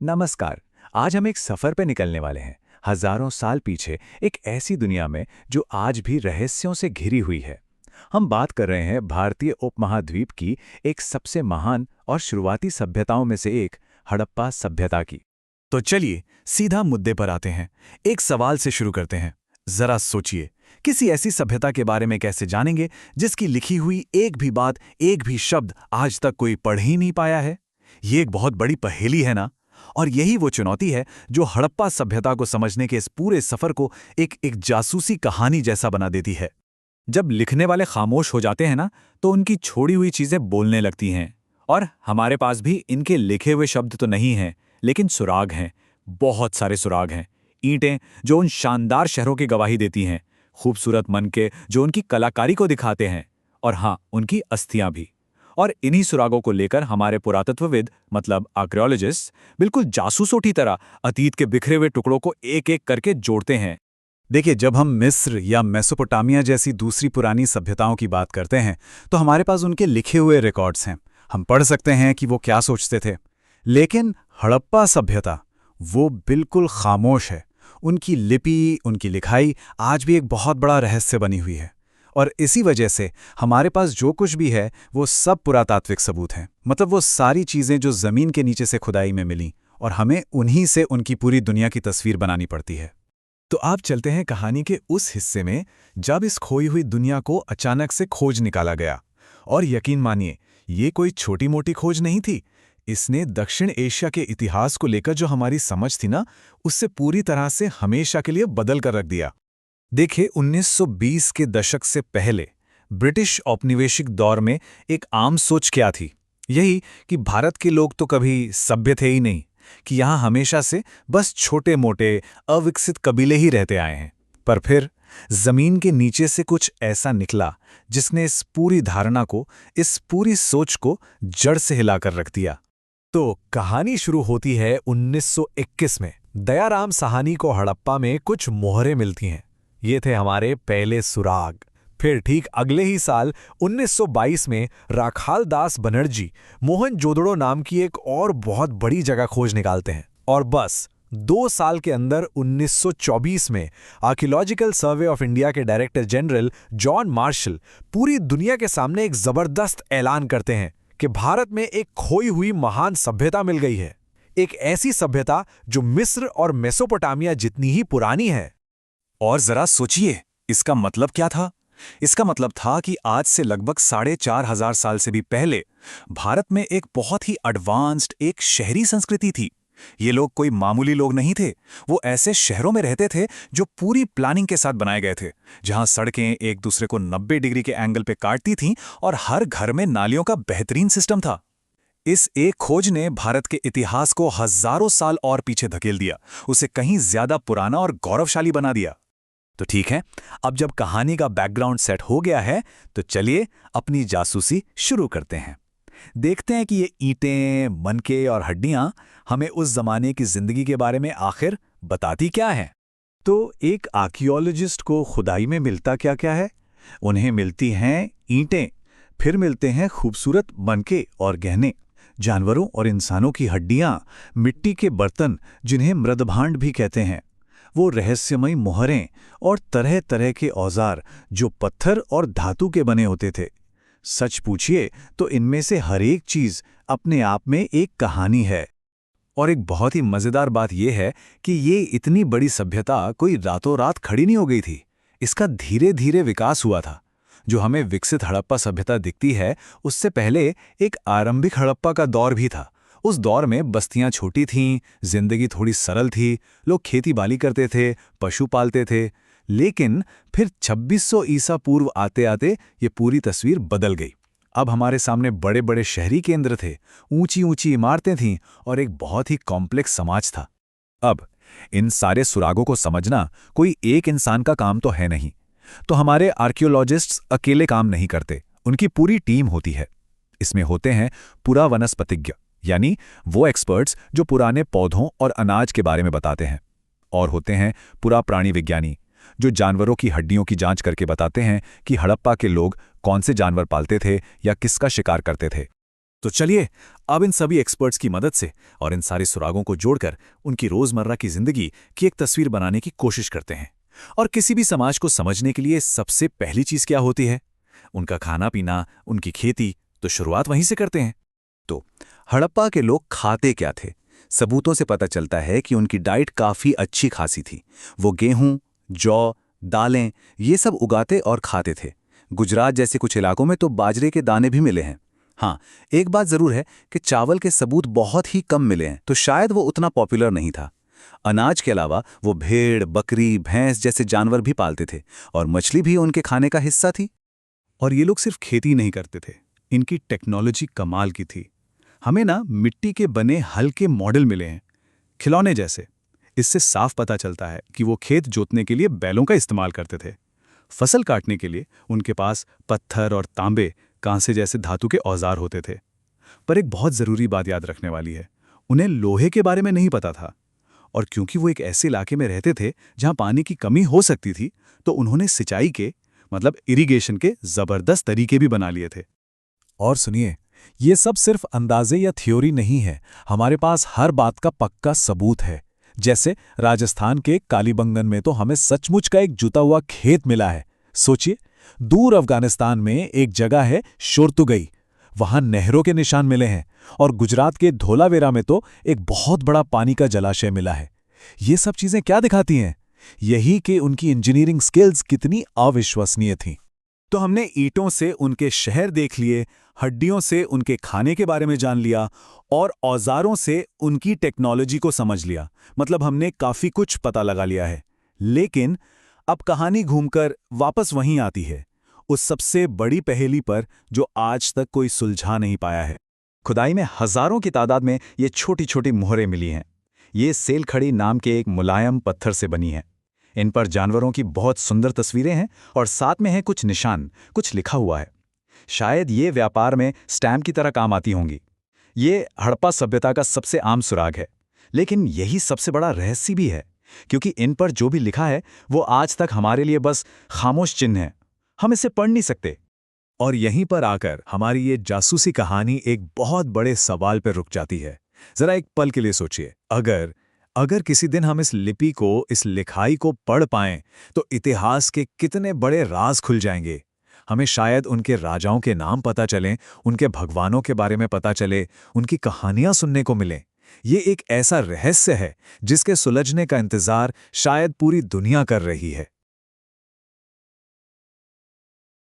नमस्कार। आज हम एक सफर पे निकलने वाले हैं, हजारों साल पीछे, एक ऐसी दुनिया में जो आज भी रहस्यों से घिरी हुई है। हम बात कर रहे हैं भारतीय उपमहाद्वीप की एक सबसे महान और शुरुआती सभ्यताओं में से एक, हड़प्पा सभ्यता की। तो चलिए सीधा मुद्दे पर आते हैं। एक सवाल से शुरू करते हैं। जरा सोचिए, किसी ऐसी सभ्यता के बारे में कैसे जानेंगे जिसकी लिखी हुई एक भी बात, एक भी शब्द आज तक कोई पढ़ ही नहीं पाया है? ये एक बहुत बड़ी पहेली है ना। और यही वो चुनौती है जो हड़प्पा सभ्यता को समझने के इस पूरे सफर को एक जासूसी कहानी जैसा बना देती है। जब लिखने वाले खामोश हो जाते हैं ना, तो उनकी छोड़ी हुई चीजें बोलने लगती हैं। और हमारे पास भी इनके लिखे हुए शब्द तो नहीं हैं, लेकिन सुराग हैं। बहुत सारे सुराग हैं। ईंटें जो उन शानदार शहरों की गवाही देती हैं, खूबसूरत मनके जो उनकी कलाकारी को दिखाते हैं, और हाँ, उनकी अस्थियां भी। और इन्हीं सुरागों को लेकर हमारे पुरातत्वविद, मतलब आर्कियोलॉजिस्ट, बिल्कुल जासूसों की तरह अतीत के बिखरे हुए टुकड़ों को एक एक करके जोड़ते हैं। देखिए, जब हम मिस्र या मेसोपोटामिया जैसी दूसरी पुरानी सभ्यताओं की बात करते हैं, तो हमारे पास उनके लिखे हुए रिकॉर्ड्स हैं। हम पढ़ सकते हैं कि वो क्या सोचते थे। लेकिन हड़प्पा सभ्यता, वो बिल्कुल खामोश है। उनकी लिपि, उनकी लिखाई आज भी एक बहुत बड़ा रहस्य बनी हुई है। और इसी वजह से हमारे पास जो कुछ भी है वो सब पुरातात्विक सबूत हैं। मतलब वो सारी चीज़ें जो ज़मीन के नीचे से खुदाई में मिली, और हमें उन्हीं से उनकी पूरी दुनिया की तस्वीर बनानी पड़ती है। तो आप चलते हैं कहानी के उस हिस्से में जब इस खोई हुई दुनिया को अचानक से खोज निकाला गया। और यकीन मानिए, ये कोई छोटी मोटी खोज नहीं थी। इसने दक्षिण एशिया के इतिहास को लेकर जो हमारी समझ थी ना, उससे पूरी तरह से हमेशा के लिए बदल कर रख दिया। देखिए, 1920 के दशक से पहले ब्रिटिश औपनिवेशिक दौर में एक आम सोच क्या थी? यही कि भारत के लोग तो कभी सभ्य थे ही नहीं, कि यहाँ हमेशा से बस छोटे मोटे अविकसित कबीले ही रहते आए हैं। पर फिर जमीन के नीचे से कुछ ऐसा निकला जिसने इस पूरी धारणा को, इस पूरी सोच को जड़ से हिलाकर रख दिया। तो कहानी शुरू होती है 1921 में। दयाराम साहनी को हड़प्पा में कुछ मोहरें मिलती हैं। ये थे हमारे पहले सुराग। फिर ठीक अगले ही साल 1922 में राखाल दास बनर्जी मोहनजोदड़ो नाम की एक और बहुत बड़ी जगह खोज निकालते हैं। और बस 2 साल के अंदर 1924 में आर्कियोलॉजिकल सर्वे ऑफ इंडिया के डायरेक्टर जनरल जॉन मार्शल पूरी दुनिया के सामने एक जबरदस्त ऐलान करते हैं कि भारत में एक खोई हुई महान सभ्यता मिल गई है। एक ऐसी सभ्यता जो मिस्र और मेसोपोटामिया जितनी ही पुरानी है। और जरा सोचिए, इसका मतलब क्या था? इसका मतलब था कि आज से लगभग 4,500 साल से भी पहले भारत में एक बहुत ही एडवांस्ड, एक शहरी संस्कृति थी। ये लोग कोई मामूली लोग नहीं थे। वो ऐसे शहरों में रहते थे जो पूरी प्लानिंग के साथ बनाए गए थे, जहां सड़कें एक दूसरे को 90 डिग्री के एंगल पे काटती थीं और हर घर में नालियों का बेहतरीन सिस्टम था। इस एक खोज ने भारत के इतिहास को हजारों साल और पीछे धकेल दिया, उसे कहीं ज्यादा पुराना और गौरवशाली बना दिया। तो ठीक है, अब जब कहानी का बैकग्राउंड सेट हो गया है, तो चलिए अपनी जासूसी शुरू करते हैं। देखते हैं कि ये ईंटें, मनके और हड्डियां हमें उस जमाने की जिंदगी के बारे में आखिर बताती क्या हैं। तो एक आर्कियोलॉजिस्ट को खुदाई में मिलता क्या क्या है? उन्हें मिलती हैं ईंटें, फिर मिलते हैं खूबसूरत मनके और गहने, जानवरों और इंसानों की हड्डियां, मिट्टी के बर्तन जिन्हें मृदभांड भी कहते हैं, वो रहस्यमयी मोहरें और तरह तरह के औजार जो पत्थर और धातु के बने होते थे। सच पूछिए तो इनमें से हर एक चीज अपने आप में एक कहानी है। और एक बहुत ही मजेदार बात यह है कि ये इतनी बड़ी सभ्यता कोई रातों रात खड़ी नहीं हो गई थी। इसका धीरे धीरे विकास हुआ था। जो हमें विकसित हड़प्पा सभ्यता दिखती है, उससे पहले एक आरंभिक हड़प्पा का दौर भी था। उस दौर में बस्तियां छोटी थीं, जिंदगी थोड़ी सरल थी, लोग खेती बाड़ी करते थे, पशु पालते थे। लेकिन फिर 2600 ईसा पूर्व आते आते ये पूरी तस्वीर बदल गई। अब हमारे सामने बड़े बड़े शहरी केंद्र थे, ऊंची ऊंची इमारतें थीं और एक बहुत ही कॉम्प्लेक्स समाज था। अब इन सारे सुरागों को समझना कोई एक इंसान का काम तो है नहीं। तो हमारे आर्कियोलॉजिस्ट्स अकेले काम नहीं करते, उनकी पूरी टीम होती है। इसमें होते हैं पुरावनस्पतिज्ञ, यानी वो एक्सपर्ट्स जो पुराने पौधों और अनाज के बारे में बताते हैं, और होते हैं पुरा प्राणी विज्ञानी, जो जानवरों की हड्डियों की जांच करके बताते हैं कि हड़प्पा के लोग कौन से जानवर पालते थे या किसका शिकार करते थे। तो चलिए अब इन सभी एक्सपर्ट्स की मदद से और इन सारे सुरागों को जोड़कर उनकी रोजमर्रा की जिंदगी की एक तस्वीर बनाने की कोशिश करते हैं। और किसी भी समाज को समझने के लिए सबसे पहली चीज क्या होती है? उनका खाना पीना, उनकी खेती। तो शुरुआत वहीं से करते हैं। तो हड़प्पा के लोग खाते क्या थे? सबूतों से पता चलता है कि उनकी डाइट काफी अच्छी खासी थी। वो गेहूं, जौ, दालें ये सब उगाते और खाते थे। गुजरात जैसे कुछ इलाकों में तो बाजरे के दाने भी मिले हैं। हाँ, एक बात जरूर है कि चावल के सबूत बहुत ही कम मिले हैं, तो शायद वो उतना पॉपुलर नहीं था। अनाज के अलावा वो भेड़, बकरी, भैंस जैसे जानवर भी पालते थे और मछली भी उनके खाने का हिस्सा थी। और ये लोग सिर्फ खेती नहीं करते थे, इनकी टेक्नोलॉजी कमाल की थी। हमें ना मिट्टी के बने हल्के मॉडल मिले हैं, खिलौने जैसे। इससे साफ पता चलता है कि वो खेत जोतने के लिए बैलों का इस्तेमाल करते थे। फसल काटने के लिए उनके पास पत्थर और तांबे, कांसे जैसे धातु के औजार होते थे। पर एक बहुत ज़रूरी बात याद रखने वाली है, उन्हें लोहे के बारे में नहीं पता था। और क्योंकि वो एक ऐसे इलाके में रहते थे जहां पानी की कमी हो सकती थी, तो उन्होंने सिंचाई के मतलब इरिगेशन के ज़बरदस्त तरीके भी बना लिए थे। और सुनिए, ये सब सिर्फ अंदाजे या थ्योरी नहीं है, हमारे पास हर बात का पक्का सबूत है। जैसे राजस्थान के कालीबंगन में तो हमें सचमुच का एक जुता हुआ खेत मिला है। सोचिए, दूर अफगानिस्तान में एक जगह है शोरतुगई, वहां नहरों के निशान मिले हैं। और गुजरात के धोलावेरा में तो एक बहुत बड़ा पानी का जलाशय मिला है। ये सब चीजें क्या दिखाती हैं? यही कि उनकी इंजीनियरिंग स्किल्स कितनी अविश्वसनीय थीं। तो हमने ईंटों से उनके शहर देख लिए, हड्डियों से उनके खाने के बारे में जान लिया और औजारों से उनकी टेक्नोलॉजी को समझ लिया। मतलब हमने काफी कुछ पता लगा लिया है। लेकिन अब कहानी घूमकर वापस वहीं आती है, उस सबसे बड़ी पहेली पर जो आज तक कोई सुलझा नहीं पाया है। खुदाई में हजारों की तादाद में ये छोटी छोटी मोहरें मिली हैं। ये सेलखड़ी नाम के एक मुलायम पत्थर से बनी हैं। इन पर जानवरों की बहुत सुंदर तस्वीरें हैं और साथ में हैं कुछ निशान, कुछ लिखा हुआ है। शायद ये व्यापार में स्टैम्प की तरह काम आती होंगी। ये हड़प्पा सभ्यता का सबसे आम सुराग है, लेकिन यही सबसे बड़ा रहस्य भी है, क्योंकि इन पर जो भी लिखा है वो आज तक हमारे लिए बस खामोश चिन्ह है। हम इसे पढ़ नहीं सकते। और यहीं पर आकर हमारी ये जासूसी कहानी एक बहुत बड़े सवाल पर रुक जाती है। जरा एक पल के लिए सोचिए, अगर किसी दिन हम इस लिपि को, इस लिखाई को पढ़ पाएं, तो इतिहास के कितने बड़े राज खुल जाएंगे। हमें शायद उनके राजाओं के नाम पता चलें, उनके भगवानों के बारे में पता चले, उनकी कहानियां सुनने को मिलें। ये एक ऐसा रहस्य है जिसके सुलझने का इंतजार शायद पूरी दुनिया कर रही है।